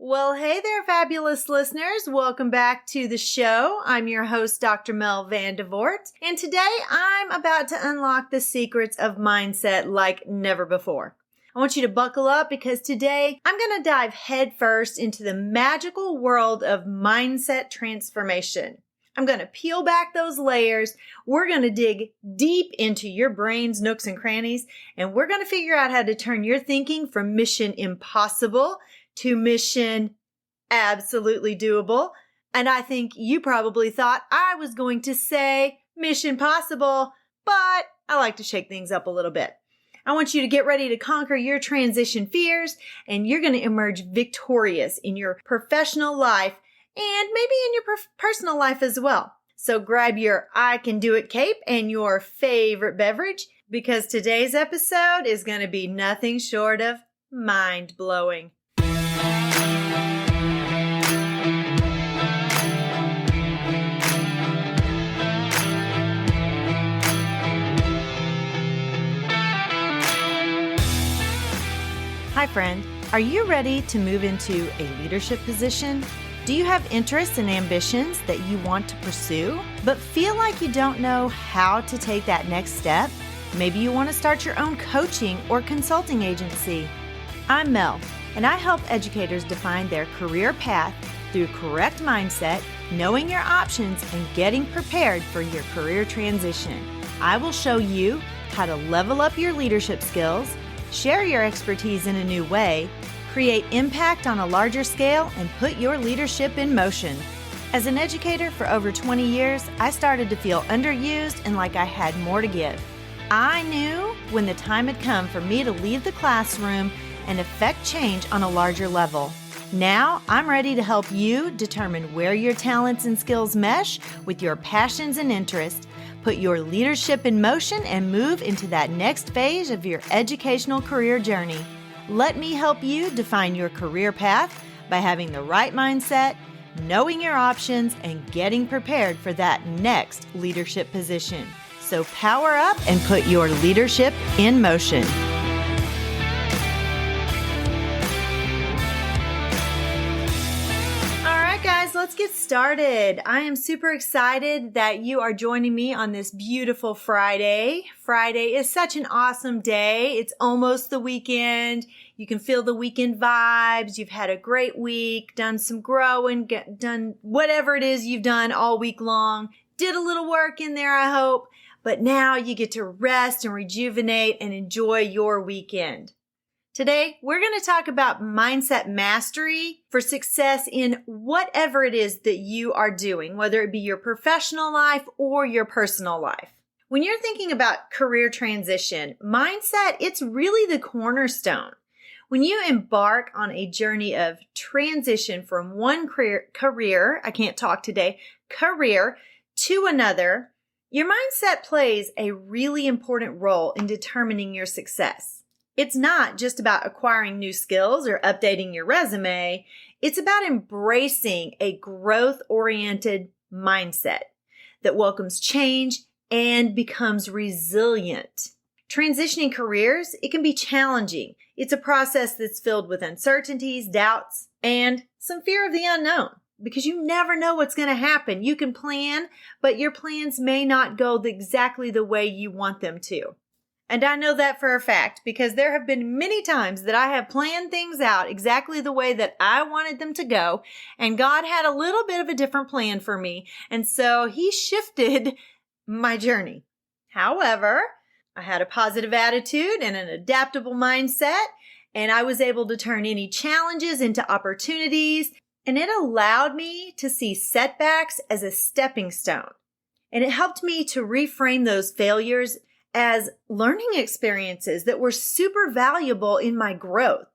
Well, hey there, fabulous listeners. Welcome back to the show. I'm your host, Dr. Mel Vandevort, and today I'm about to unlock the secrets of mindset like never before. I want you to buckle up because today I'm going to dive headfirst into the magical world of mindset transformation. I'm going to peel back those layers. We're going to dig deep into your brain's nooks and crannies, and we're going to figure out how to turn your thinking from mission impossible to mission absolutely doable. And I think you probably thought I was going to say mission possible, but I like to shake things up a little bit. I want you to get ready to conquer your transition fears, and you're going to emerge victorious in your professional life and maybe in your personal life as well. So grab your I Can Do It cape and your favorite beverage, because today's episode is going to be nothing short of mind-blowing. Hi friend, are you ready to move into a leadership position? Do you have interests and ambitions that you want to pursue, but feel like you don't know how to take that next step? Maybe you want to start your own coaching or consulting agency. I'm Mel, and I help educators define their career path through correct mindset, knowing your options, and getting prepared for your career transition. I will show you how to level up your leadership skills, share your expertise in a new way, create impact on a larger scale, and put your leadership in motion. As an educator for over 20 years, I started to feel underused and like I had more to give. I knew when the time had come for me to leave the classroom and affect change on a larger level. Now, I'm ready to help you determine where your talents and skills mesh with your passions and interests, put your leadership in motion, and move into that next phase of your educational career journey. Let me help you define your career path by having the right mindset, knowing your options, and getting prepared for that next leadership position. So power up and put your leadership in motion. Guys, let's get started. I am super excited that you are joining me on this beautiful Friday. Friday is such an awesome day. It's almost the weekend. You can feel the weekend vibes. You've had a great week, done some growing, done whatever it is you've done all week long. Did a little work in there, I hope. But now you get to rest and rejuvenate and enjoy your weekend. Today, we're going to talk about mindset mastery for success in whatever it is that you are doing, whether it be your professional life or your personal life. When you're thinking about career transition, mindset, it's really the cornerstone. When you embark on a journey of transition from one career to another, your mindset plays a really important role in determining your success. It's not just about acquiring new skills or updating your resume. It's about embracing a growth-oriented mindset that welcomes change and becomes resilient. Transitioning careers, it can be challenging. It's a process that's filled with uncertainties, doubts, and some fear of the unknown, because you never know what's going to happen. You can plan, but your plans may not go exactly the way you want them to. And I know that for a fact, because there have been many times that I have planned things out exactly the way that I wanted them to go, and God had a little bit of a different plan for me, and so He shifted my journey. However, I had a positive attitude and an adaptable mindset, and I was able to turn any challenges into opportunities, and it allowed me to see setbacks as a stepping stone. And it helped me to reframe those failures as learning experiences that were super valuable in my growth.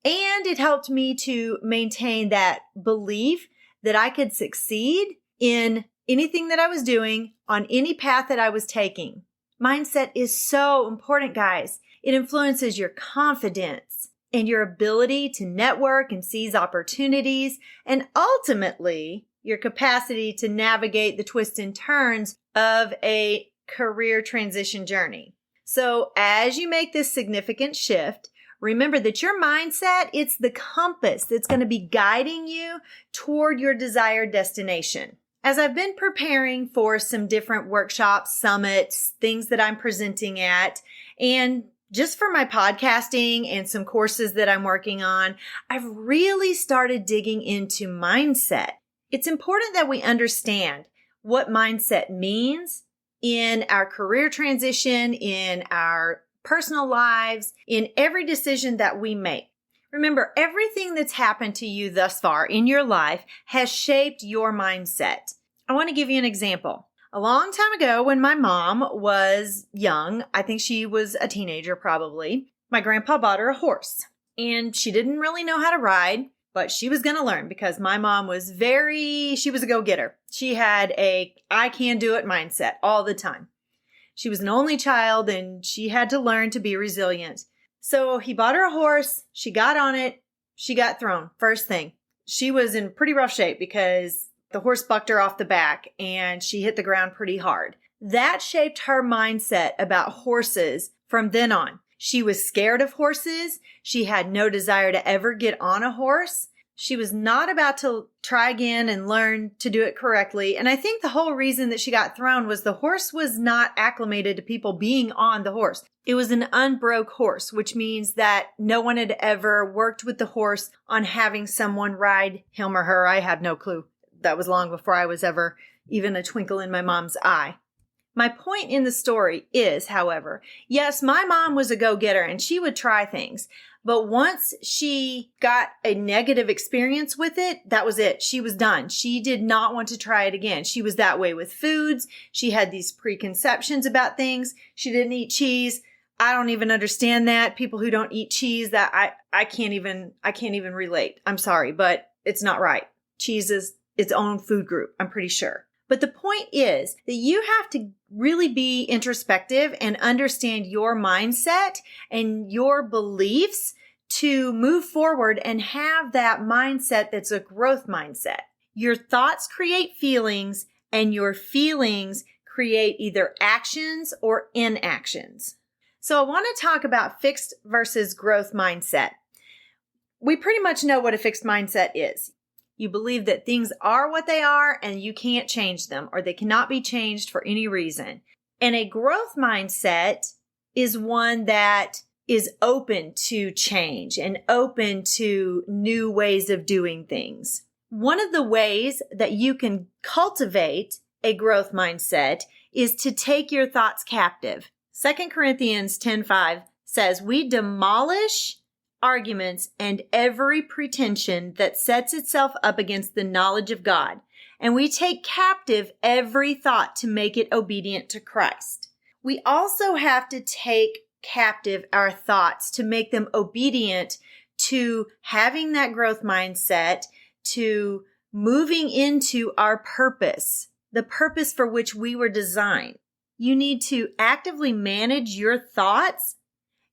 And it helped me to maintain that belief that I could succeed in anything that I was doing on any path that I was taking. Mindset is so important, guys. It influences your confidence and your ability to network and seize opportunities, and ultimately your capacity to navigate the twists and turns of a career transition journey. So as you make this significant shift, Remember that your mindset, it's the compass that's going to be guiding you toward your desired destination. As I've been preparing for some different workshops, summits, things that I'm presenting at, and just for my podcasting and some courses that I'm working on, I've really started digging into mindset. It's important that we understand what mindset means in our career transition, in our personal lives, in every decision that we make. Remember, everything that's happened to you thus far in your life has shaped your mindset. I want to give you an example. A long time ago, when my mom was young, I think she was a teenager probably, my grandpa bought her a horse. And she didn't really know how to ride, but she was going to learn because my mom was she was a go-getter. She had a I can do it mindset all the time. She was an only child and she had to learn to be resilient. So he bought her a horse. She got on it. She got thrown. First thing, she was in pretty rough shape because the horse bucked her off the back and she hit the ground pretty hard. That shaped her mindset about horses from then on. She was scared of horses. She had no desire to ever get on a horse. She was not about to try again and learn to do it correctly. And I think the whole reason that she got thrown was the horse was not acclimated to people being on the horse. It was an unbroke horse, which means that no one had ever worked with the horse on having someone ride him or her. I have no clue. That was long before I was ever even a twinkle in my mom's eye. My point in the story is, however, yes, my mom was a go-getter and she would try things. But once she got a negative experience with it, that was it. She was done. She did not want to try it again. She was that way with foods. She had these preconceptions about things. She didn't eat cheese. I don't even understand that. People who don't eat cheese, that I can't even relate. I'm sorry, but it's not right. Cheese is its own food group, I'm pretty sure. But the point is that you have to really be introspective and understand your mindset and your beliefs to move forward and have that mindset that's a growth mindset. Your thoughts create feelings, and your feelings create either actions or inactions. So I want to talk about fixed versus growth mindset. We pretty much know what a fixed mindset is. You believe that things are what they are and you can't change them, or they cannot be changed for any reason. And a growth mindset is one that is open to change and open to new ways of doing things. One of the ways that you can cultivate a growth mindset is to take your thoughts captive. 2 Corinthians 10:5 says, "We demolish arguments and every pretension that sets itself up against the knowledge of God. And we take captive every thought to make it obedient to Christ." We also have to take captive our thoughts to make them obedient to having that growth mindset, to moving into our purpose, the purpose for which we were designed. You need to actively manage your thoughts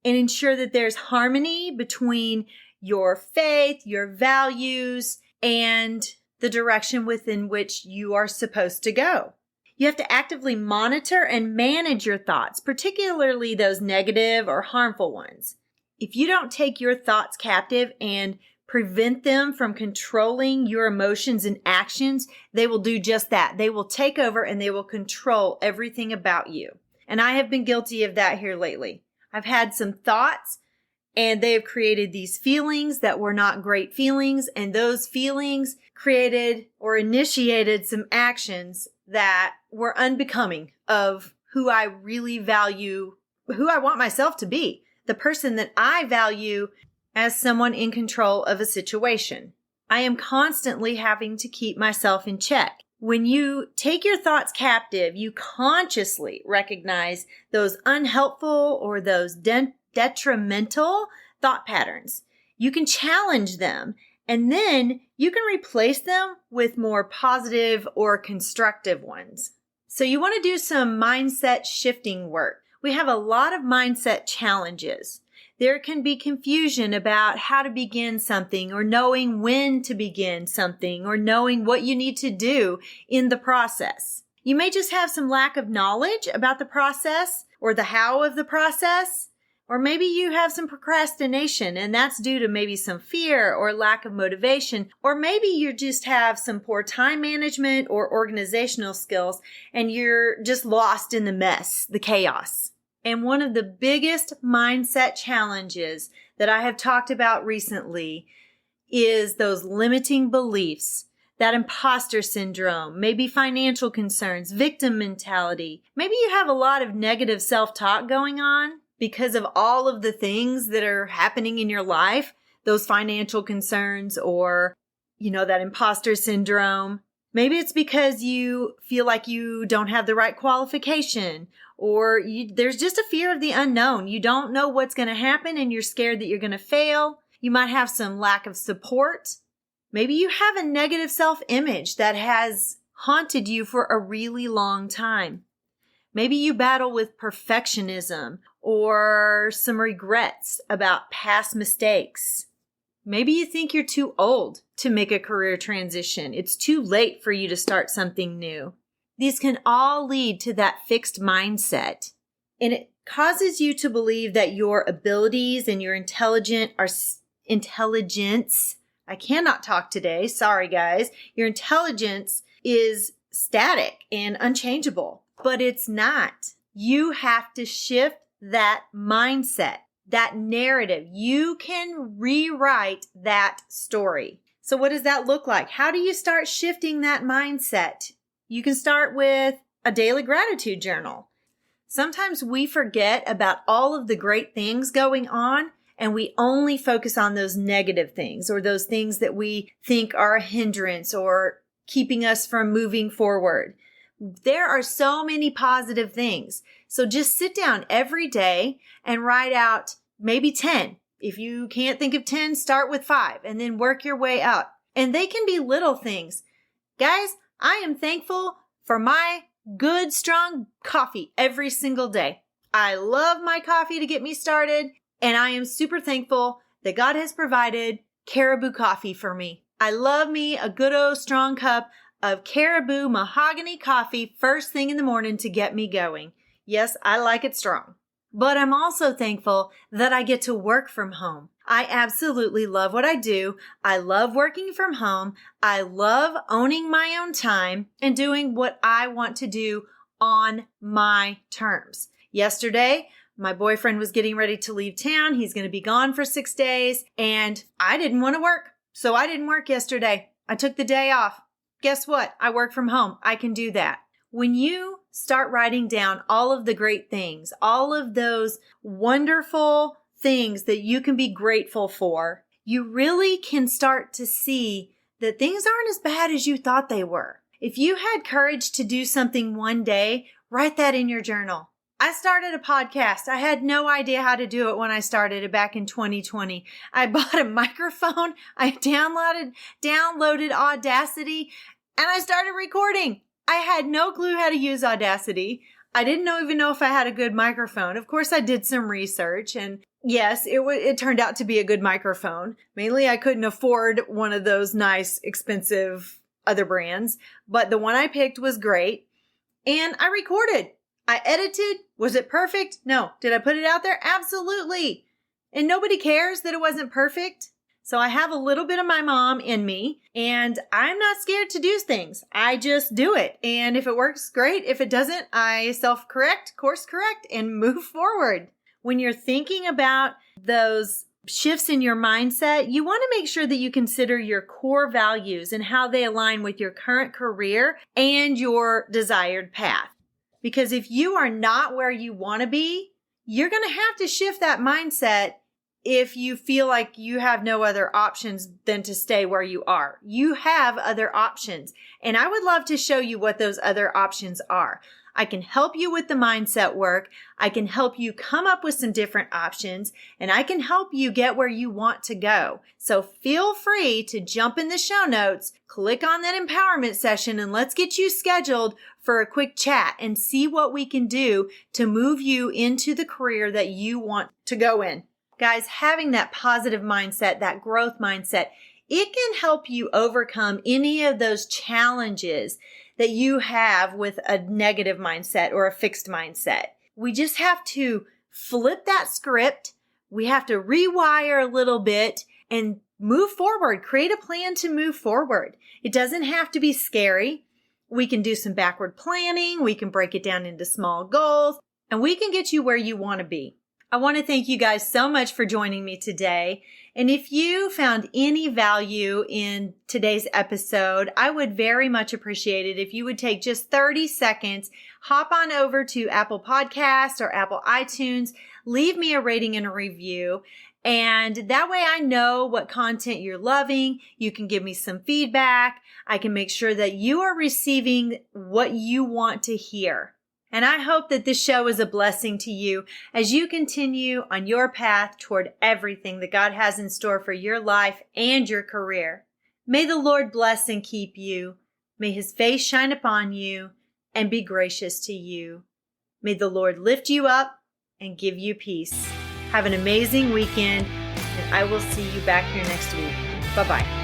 and ensure that there's harmony between your faith, your values, and the direction within which you are supposed to go. You have to actively monitor and manage your thoughts, particularly those negative or harmful ones. If you don't take your thoughts captive and prevent them from controlling your emotions and actions, they will do just that. They will take over and they will control everything about you. And I have been guilty of that here lately. I've had some thoughts and they have created these feelings that were not great feelings. And those feelings created or initiated some actions that were unbecoming of who I really value, who I want myself to be, the person that I value as someone in control of a situation. I am constantly having to keep myself in check. When you take your thoughts captive, you consciously recognize those unhelpful or those detrimental thought patterns. You can challenge them, and then you can replace them with more positive or constructive ones. So you want to do some mindset shifting work. We have a lot of mindset challenges. There can be confusion about how to begin something, or knowing when to begin something, or knowing what you need to do in the process. You may just have some lack of knowledge about the process or the how of the process, Or maybe you have some procrastination and that's due to maybe some fear or lack of motivation. Or maybe you just have some poor time management or organizational skills and you're just lost in the mess, the chaos. And one of the biggest mindset challenges that I have talked about recently is those limiting beliefs, that imposter syndrome, maybe financial concerns, victim mentality. Maybe you have a lot of negative self-talk going on because of all of the things that are happening in your life, those financial concerns or, that imposter syndrome. Maybe it's because you feel like you don't have the right qualification or there's just a fear of the unknown. You don't know what's going to happen and you're scared that you're going to fail. You might have some lack of support. Maybe you have a negative self-image that has haunted you for a really long time. Maybe you battle with perfectionism or some regrets about past mistakes. Maybe you think you're too old to make a career transition. It's too late for you to start something new. These can all lead to that fixed mindset. And it causes you to believe that your abilities and your intelligence, I cannot talk today. Sorry, guys. Your intelligence is static and unchangeable, but it's not. You have to shift that mindset, that narrative. You can rewrite that story. So what does that look like? How do you start shifting that mindset? You can start with a daily gratitude journal. Sometimes we forget about all of the great things going on and we only focus on those negative things or those things that we think are a hindrance or keeping us from moving forward. There are so many positive things. So just sit down every day and write out maybe 10. If you can't think of 10, start with 5 and then work your way up. And they can be little things. Guys, I am thankful for my good, strong coffee every single day. I love my coffee to get me started. And I am super thankful that God has provided Caribou coffee for me. I love me a good old strong cup of Caribou mahogany coffee first thing in the morning to get me going. Yes, I like it strong. But I'm also thankful that I get to work from home. I absolutely love what I do. I love working from home. I love owning my own time and doing what I want to do on my terms. Yesterday, my boyfriend was getting ready to leave town. He's going to be gone for 6 days and I didn't want to work. So I didn't work yesterday. I took the day off. Guess what? I work from home. I can do that. When you start writing down all of the great things, all of those wonderful things that you can be grateful for, you really can start to see that things aren't as bad as you thought they were. If you had courage to do something one day, write that in your journal. I started a podcast. I had no idea how to do it when I started it back in 2020. I bought a microphone. I downloaded Audacity and I started recording. I had no clue how to use Audacity. I didn't even know if I had a good microphone. Of course, I did some research and yes, it turned out to be a good microphone. Mainly, I couldn't afford one of those nice, expensive other brands, but the one I picked was great and I recorded. I edited. Was it perfect? No. Did I put it out there? Absolutely. And nobody cares that it wasn't perfect. So I have a little bit of my mom in me and I'm not scared to do things. I just do it. And if it works, great. If it doesn't, I self-correct, course correct, and move forward. When you're thinking about those shifts in your mindset, you want to make sure that you consider your core values and how they align with your current career and your desired path. Because if you are not where you want to be, you're going to have to shift that mindset if you feel like you have no other options than to stay where you are. You have other options. And I would love to show you what those other options are. I can help you with the mindset work. I can help you come up with some different options, and I can help you get where you want to go. So feel free to jump in the show notes, click on that empowerment session, and let's get you scheduled for a quick chat and see what we can do to move you into the career that you want to go in. Guys, having that positive mindset, that growth mindset, it can help you overcome any of those challenges that you have with a negative mindset or a fixed mindset. We just have to flip that script. We have to rewire a little bit and move forward. Create a plan to move forward. It doesn't have to be scary. We can do some backward planning. We can break it down into small goals, and we can get you where you want to be. I want to thank you guys so much for joining me today. And if you found any value in today's episode, I would very much appreciate it if you would take just 30 seconds, hop on over to Apple Podcasts or Apple iTunes, leave me a rating and a review. And that way I know what content you're loving. You can give me some feedback. I can make sure that you are receiving what you want to hear. And I hope that this show is a blessing to you as you continue on your path toward everything that God has in store for your life and your career. May the Lord bless and keep you. May His face shine upon you and be gracious to you. May the Lord lift you up and give you peace. Have an amazing weekend, and I will see you back here next week. Bye-bye.